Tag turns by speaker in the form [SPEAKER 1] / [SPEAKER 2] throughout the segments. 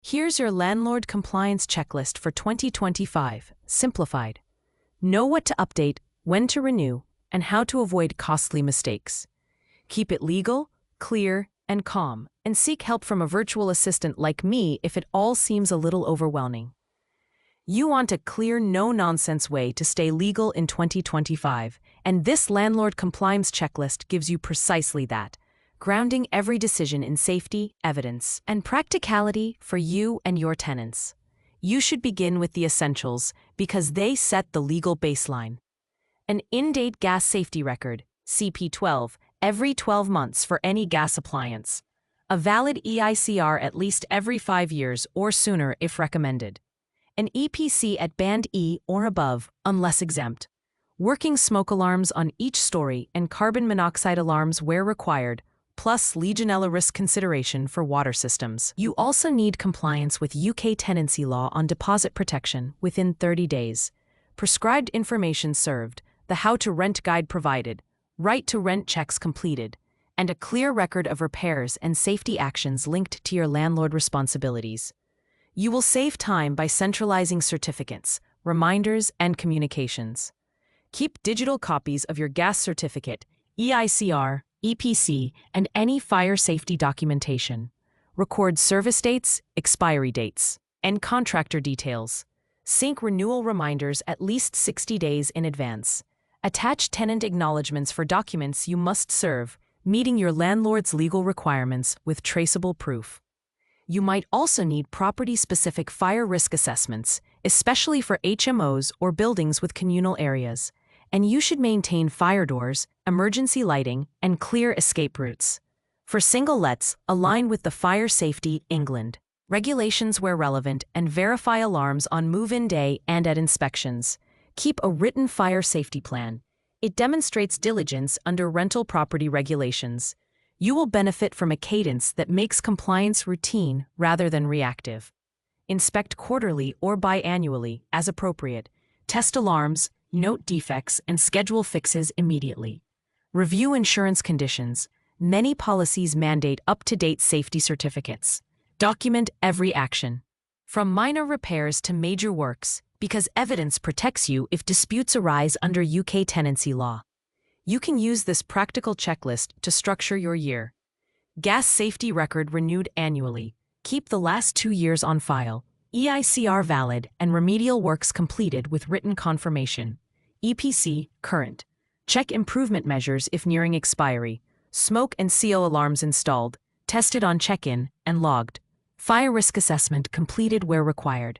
[SPEAKER 1] Here's your landlord compliance checklist for 2025, simplified. Know what to update, when to renew, and how to avoid costly mistakes. Keep it legal, clear, and calm, and seek help from a virtual assistant like me if it all seems a little overwhelming. You want a clear, no-nonsense way to stay legal in 2025, and this landlord compliance checklist gives you precisely that, grounding every decision in safety, evidence, and practicality for you and your tenants. You should begin with the essentials because they set the legal baseline. An in-date gas safety record, CP12, every 12 months for any gas appliance. A valid EICR at least every 5 years or sooner if recommended. An EPC at Band E or above, unless exempt. Working smoke alarms on each story and carbon monoxide alarms where required, plus Legionella risk consideration for water systems. You also need compliance with UK tenancy law on deposit protection within 30 days. Prescribed information served, the how to rent guide provided, right to rent checks completed, and a clear record of repairs and safety actions linked to your landlord responsibilities. You will save time by centralizing certificates, reminders, and communications. Keep digital copies of your gas certificate, EICR, EPC, and any fire safety documentation. Record service dates, expiry dates, and contractor details. Sync renewal reminders at least 60 days in advance. Attach tenant acknowledgements for documents you must serve, meeting your landlord's legal requirements with traceable proof. You might also need property-specific fire risk assessments, especially for HMOs or buildings with communal areas. And you should maintain fire doors, emergency lighting, and clear escape routes. For single lets, align with the Fire Safety England regulations where relevant and verify alarms on move-in day and at inspections. Keep a written fire safety plan. It demonstrates diligence under rental property regulations. You will benefit from a cadence that makes compliance routine rather than reactive. Inspect quarterly or biannually as appropriate. Test alarms, note defects, and schedule fixes immediately. Review insurance conditions. Many policies mandate up-to-date safety certificates. Document every action, from minor repairs to major works, because evidence protects you if disputes arise under UK tenancy law. You can use this practical checklist to structure your year. Gas safety record renewed annually. Keep the last 2 years on file. EICR valid and remedial works completed with written confirmation. EPC current. Check improvement measures if nearing expiry. Smoke and CO alarms installed, tested on check-in, and logged. Fire risk assessment completed where required.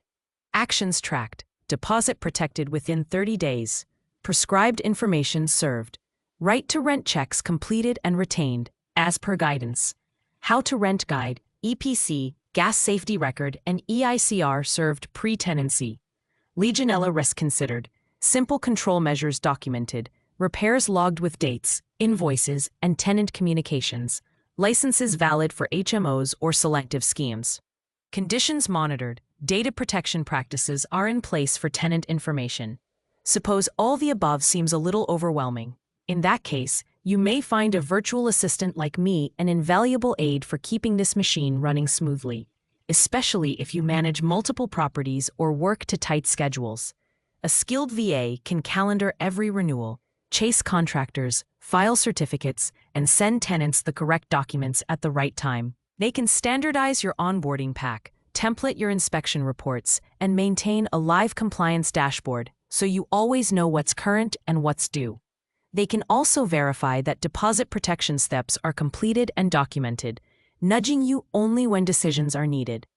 [SPEAKER 1] Actions tracked. Deposit protected within 30 days. Prescribed information served. Right to rent checks completed and retained, as per guidance. How to rent guide, EPC, gas safety record, and EICR served pre-tenancy. Legionella risk considered. Simple control measures documented. Repairs logged with dates, invoices, and tenant communications. Licenses valid for HMOs or selective schemes. Conditions monitored. Data protection practices are in place for tenant information. Suppose all the above seems a little overwhelming. In that case, you may find a virtual assistant like me an invaluable aid for keeping this machine running smoothly, especially if you manage multiple properties or work to tight schedules. A skilled VA can calendar every renewal, chase contractors, file certificates, and send tenants the correct documents at the right time. They can standardize your onboarding pack, template your inspection reports, and maintain a live compliance dashboard so you always know what's current and what's due. They can also verify that deposit protection steps are completed and documented, nudging you only when decisions are needed.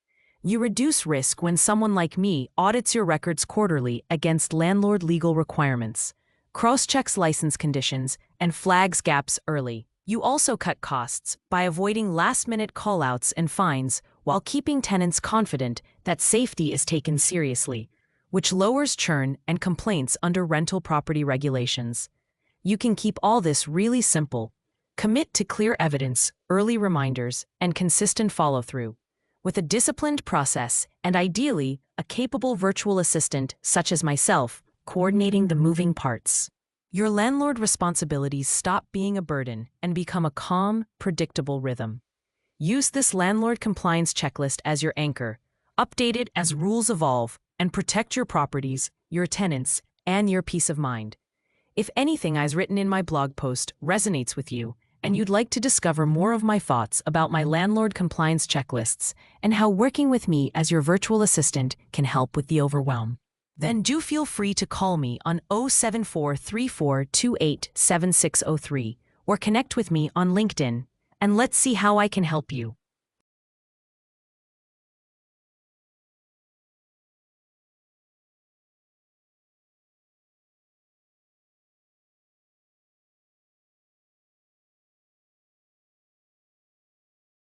[SPEAKER 1] You reduce risk when someone like me audits your records quarterly against landlord legal requirements, cross-checks license conditions, and flags gaps early. You also cut costs by avoiding last-minute call-outs and fines while keeping tenants confident that safety is taken seriously, which lowers churn and complaints under rental property regulations. You can keep all this really simple. Commit to clear evidence, early reminders, and consistent follow-through. With a disciplined process and ideally a capable virtual assistant such as myself coordinating the moving parts, your landlord responsibilities stop being a burden and become a calm, predictable rhythm. Use this landlord compliance checklist as your anchor, Update it as rules evolve and protect your properties, your tenants, and your peace of mind. If anything I've written in my blog post resonates with you, and you'd like to discover more of my thoughts about my landlord compliance checklists and how working with me as your virtual assistant can help with the overwhelm, then do feel free to call me on 07434287603 or connect with me on LinkedIn, and let's see how I can help you.